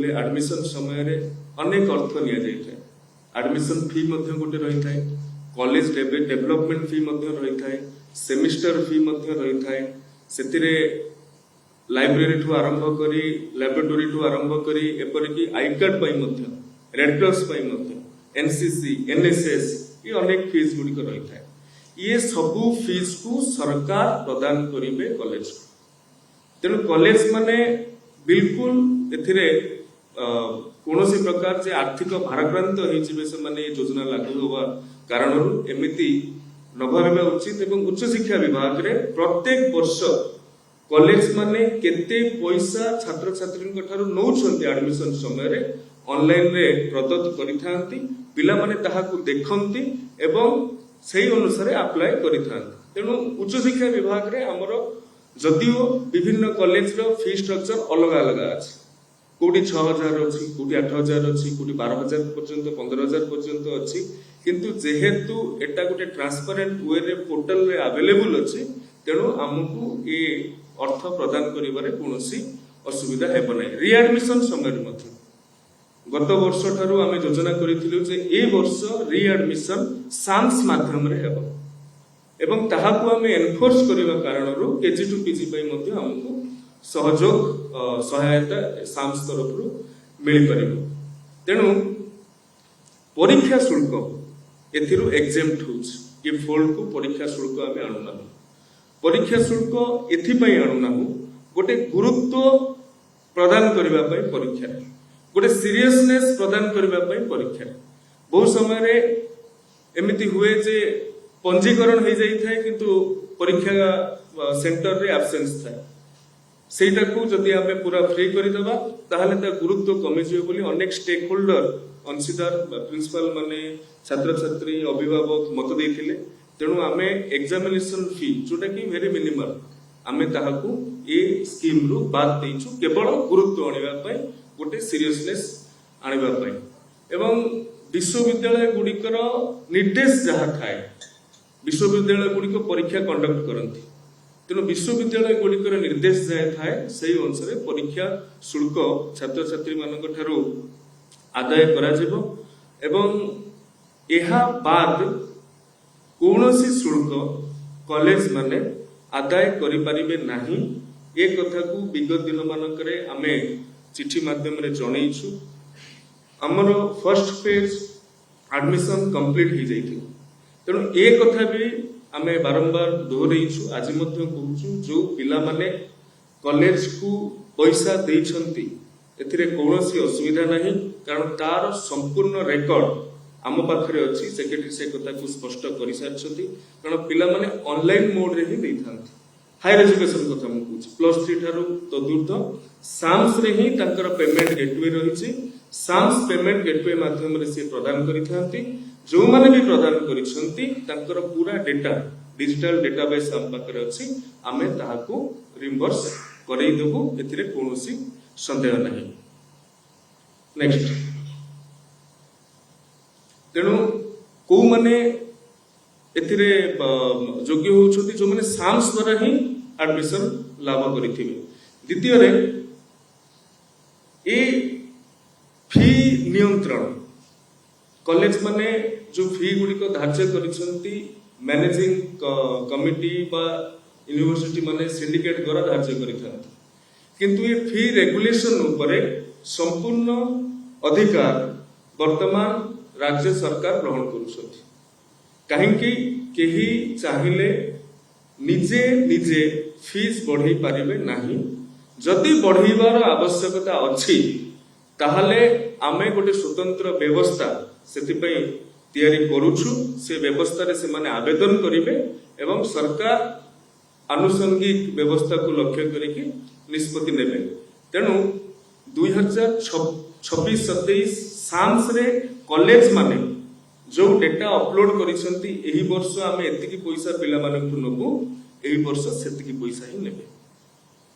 करुले admission समय रे अनेक अर्थ निया जाइଥାଏ। एडमिशन फी मध्य गोटे रही थाए, कॉलेज डेवलपमेंट फी मध्य रही थाए, सेमिस्टर फी मध्य रही थाए, सेतिरे लाइब्रेरी ठू आरंभ करी लैबोरेटरी ठू आरंभ करी एपरिकी आई कार्ड पई मध्य, रेड क्रॉस पई मध्य, एनसीसी एनएसएस ये अनेक फीस गुडी रही थाए। ये सबू फीस को सरकार प्रदान करिवे कॉलेज को। तेणु कॉलेज माने बिल्कुल एथिरे कौनसी प्रकार से आर्थिक भाराक्रांत होइजिबे से माने योजना लागू होवा कारणरू एमिति न भाबिबा उचित। एवं उच्च शिक्षा विभाग रे प्रत्येक वर्ष कॉलेज माने केते पैसा छात्र छात्री ठारू नौछंती एडमिशन समय रे ऑनलाइन रे प्रदत्त करिथांती, पिला माने ताहाकू देखंती एवं सही अनुसार अप्लाई करिथांती। तेणु उच्च शिक्षा विभाग रे हमरो जदिओ विभिन्न कॉलेज रो फी स्ट्रक्चर अलग अलग अछि, कोटी 6000 अछि, कोटी 8000 अछि, कोटी 12000 पर्यंत 15000 पर्यंत अछि, किंतु जेहेतु एटा गोटे ट्रांसपेरेंट वे रे पोर्टल रे अवेलेबल अछि, तेणु हमकू ए अर्थ प्रदान करिबारे कोनोसी असुविधा हेबो नै। रीएडमिशन समय मध्ये गत वर्ष ठारू आमे योजना करिथिलु जे ए वर्ष रीएडमिशन साम्स माध्यम रे हेबो एवं ताहाकू आमे एनफोर्स करिबा कारणरू केजी टू पीजी पई मध्ये हमकू सहयोग सहायता साम्स तरफरू मिली परिबो। तेणु परीक्षा शुल्क एथिरु एग्जेम्प्ट होउछ। ए फोल्ड को परीक्षा शुल्क आमे आणुना। परीक्षा शुल्क एथिपाई आणुना गोटे गुरुत्व प्रदान करिबा पई परीक्षा, गोटे सीरियसनेस प्रदान करिबा पई परीक्षा। बहुत समय रे एमिति हुए जे पंजीकरण हो जाई थाए किंतु परीक्षा सेंटर रे एब्सेंस थाए, सेटा को जदि आमे पूरा फ्री करि दबा ताहले ता गुरुत्व कमी जियो बोली अनेक स्टेक होल्डर अंशीदार प्रिंसिपल माने छात्र छात्री अभिभावक मत देथिले। तेणु आमे एग्जामिनेशन फी जोटा कि वेरी मिनिमल आमे ताहाकू ए स्कीम रु बाद देइछु, केवल गुरुत्व आनिबा पई गोटे सीरियसनेस आनिबा पई। एवं विश्वविद्यालय गुडिकर निर्देश जहा थाए, विश्वविद्यालय गुडिक परीक्षा कंडक्ट करंती, तेणु विश्वविद्यालय गुडिकर निर्देश जाय थाए सेही अनुसार परीक्षा शुल्क छात्र छात्री मानक ठारू आदाय करा जिवो। एवं एहा बाद कौनसी शुल्क कॉलेज माने आदाय करि परिबे नाही, ए कथा को विगत दिन मानकरे आमे चिठी माध्यम रे जणैछु। हमरो फर्स्ट फेज एडमिशन कंप्लीट हो जाइथिल, तेणु ए कथा भी आमे बारंबार दोहरैछु, आज मध्य कहूछु जो पिला माने कॉलेज को पैसा देइछंती एथिरे कौनसी असुविधा नाही, कारण तार संपूर्ण रेकॉर्ड आम पाखरे अछि। सेक्रेटरी से कथा को स्पष्ट करि सारछंती, कारण पिला माने ऑनलाइन मोड रे ही देइथांती। हायर एजुकेशन कथा मु कहूछि प्लस 3 ठारू चतुर्थ साम्स रे ही तांकर पेमेंट गेटवे रहिछि। साम्स पेमेंट गेटवे माध्यम रे से प्रदान करिथांती। जो माने भी प्रदान करिसंती तांकर पूरा डेटा डिजिटल डेटाबेस आम पाखरे अछि, आमे ताहाकू रिम्बर्स करै देबु, एथिरे कोनोसी संदेह नाही। नेक्स्ट, तेणु को माने एथिरे योग्य होउछथि जो माने साम्स द्वारा ही एडमिशन लाभ करिथिबे। द्वितीय रे ए फी नियंत्रण कॉलेज माने जो फी गुडी को धार्य करिसंती मैनेजिंग कमिटी बा यूनिवर्सिटी माने सिंडिकेट द्वारा धार्य करिथांती, किंतु ये फी रेगुलेशन उपरे संपूर्ण अधिकार वर्तमान राज्य सरकार ग्रहण करुछथि। काहेकि केही चाहिले निजे निजे फीस बढ़ाई पारिबे नाही, जदि बढ़ाइबार आवश्यकता अछि ताहले आमे गोटे स्वतंत्र व्यवस्था सेतिपई तैयारी करूछु। से व्यवस्था रे से माने आवेदन करिवे एवं सरकार आनुषंगिक व्यवस्था को लक्ष्य करिके निष्पत्ति नेबे। तेणु 2026-27 साम्स रे कॉलेज माने जो डेटा अपलोड करिसंती एही वर्ष आमे एतिकी पैसा पिला मानकु नबु, एही वर्ष सेतिकी पैसा ही नेबे।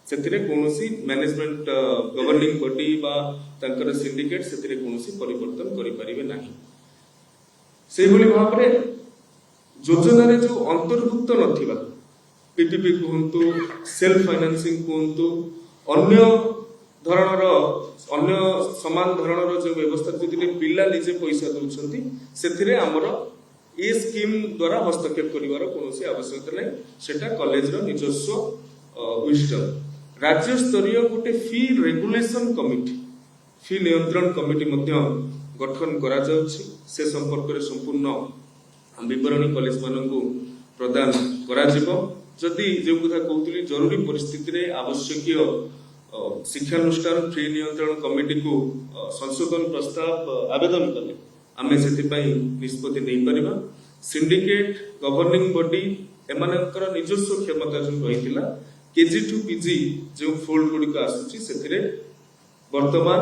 सेतिरे कोनोसी मैनेजमेंट गवर्निंग बॉडी बा तांकर सिंडिकेट सेतिरे कोनोसी परिवर्तन करि परिबे नाही। सेही भली भाबरे योजना रे जो अंतर्भुक्त नथिबा पीपीपी कहंतु, सेल्फ फाइनेंसिंग कहंतु, अन्य ଧରଣର ଅନ୍ୟ ସମାନ ଧରଣର ଯେଉଁ ବ୍ୟବସ୍ଥା ଯଦି ପିଲା ନିଜେ ପଇସା ଦଉଛନ୍ତି ସେଥିରେ ଆମର ଏ ସ୍କିମ୍ ଦ୍ୱାରା ହସ୍ତକ୍ଷେପ କରିବାର କୌଣସି ଆବଶ୍ୟକତା ନାହିଁ, ସେଟା କଲେଜର ନିଜସ୍ୱ ୱିଷ୍ଟମ୍। ରାଜ୍ୟସ୍ତରୀୟ ଗୋଟେ ଫି ରେଗୁଲେସନ କମିଟି, ଫି ନିୟନ୍ତ୍ରଣ କମିଟି ମଧ୍ୟ ଗଠନ କରାଯାଉଛି। ସେ ସମ୍ପର୍କରେ ସମ୍ପୂର୍ଣ୍ଣ ବିବରଣୀ କଲେଜ ମାନଙ୍କୁ ପ୍ରଦାନ କରାଯିବ। ଯଦି ଯେଉଁ କଥା କହୁଥିଲି ଜରୁରୀ ପରିସ୍ଥିତିରେ ଆବଶ୍ୟକୀୟ ଶିକ୍ଷାନୁଷ୍ଠାନ ଫି ନିୟନ୍ତ୍ରଣ କମିଟିକୁ ସଂଶୋଧନ ପ୍ରସ୍ତାବ ଆବେଦନ କଲେ ଆମେ ସେଥିପାଇଁ ନିଷ୍ପତ୍ତି ନେଇପାରିବା। ସିଣ୍ଡିକେଟ, ଗଭର୍ଣ୍ଣିଂ ବଡି ଏମାନଙ୍କର ନିଜସ୍ୱ କ୍ଷମତା ଯେଉଁ ରହିଥିଲା, କେଜି ଟୁ ପିଜି ଯେଉଁ ଫୋଲ୍ଡ ଗୁଡ଼ିକ ଆସୁଛି ସେଥିରେ ବର୍ତ୍ତମାନ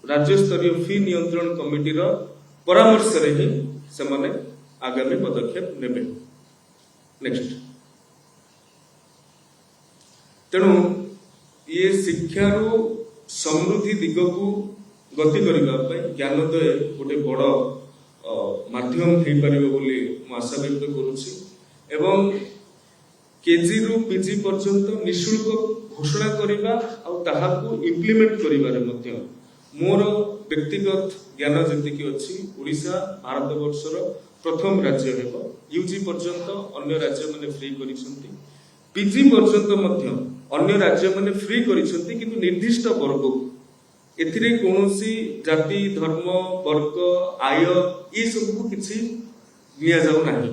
ରାଜ୍ୟସ୍ତରୀୟ ଫି ନିୟନ୍ତ୍ରଣ କମିଟିର ପରାମର୍ଶରେ ହିଁ ସେମାନେ ଆଗାମୀ ପଦକ୍ଷେପ ନେବେ। ନେକ୍ସଟ, ତେଣୁ ଇଏ ଶିକ୍ଷାରୁ ସମୃଦ୍ଧି ଦିଗକୁ ଗତି କରିବା ପାଇଁ ଜ୍ଞାନୋଦୟ ଗୋଟେ ବଡ଼ ମାଧ୍ୟମ ହେଇପାରିବ ବୋଲି ମୁଁ ଆଶା ବ୍ୟକ୍ତ କରୁଛି। ଏବଂ କେଜିରୁ ପିଜି ପର୍ଯ୍ୟନ୍ତ ନିଃଶୁଳ୍କ ଘୋଷଣା କରିବା ଆଉ ତାହାକୁ ଇମ୍ପ୍ଲିମେଣ୍ଟ କରିବାରେ ମଧ୍ୟ ମୋର ବ୍ୟକ୍ତିଗତ ଜ୍ଞାନ ଯେତିକି ଅଛି, ଓଡ଼ିଶା ଭାରତବର୍ଷର ପ୍ରଥମ ରାଜ୍ୟ ହେବ। ୟୁଜି ପର୍ଯ୍ୟନ୍ତ ଅନ୍ୟ ରାଜ୍ୟମାନେ ଫ୍ରି କରିଛନ୍ତି, ପିଜି ପର୍ଯ୍ୟନ୍ତ ମଧ୍ୟ ଅନ୍ୟ ରାଜ୍ୟମାନେ ଫ୍ରି କରିଛନ୍ତି, କିନ୍ତୁ ନିର୍ଦ୍ଦିଷ୍ଟ ବର୍ଗକୁ। ଏଥିରେ କୌଣସି ଜାତି, ଧର୍ମ, ବର୍ଗ, ଆୟ ଏ ସବୁକୁ କିଛି ନିଆଯାଉ ନାହିଁ।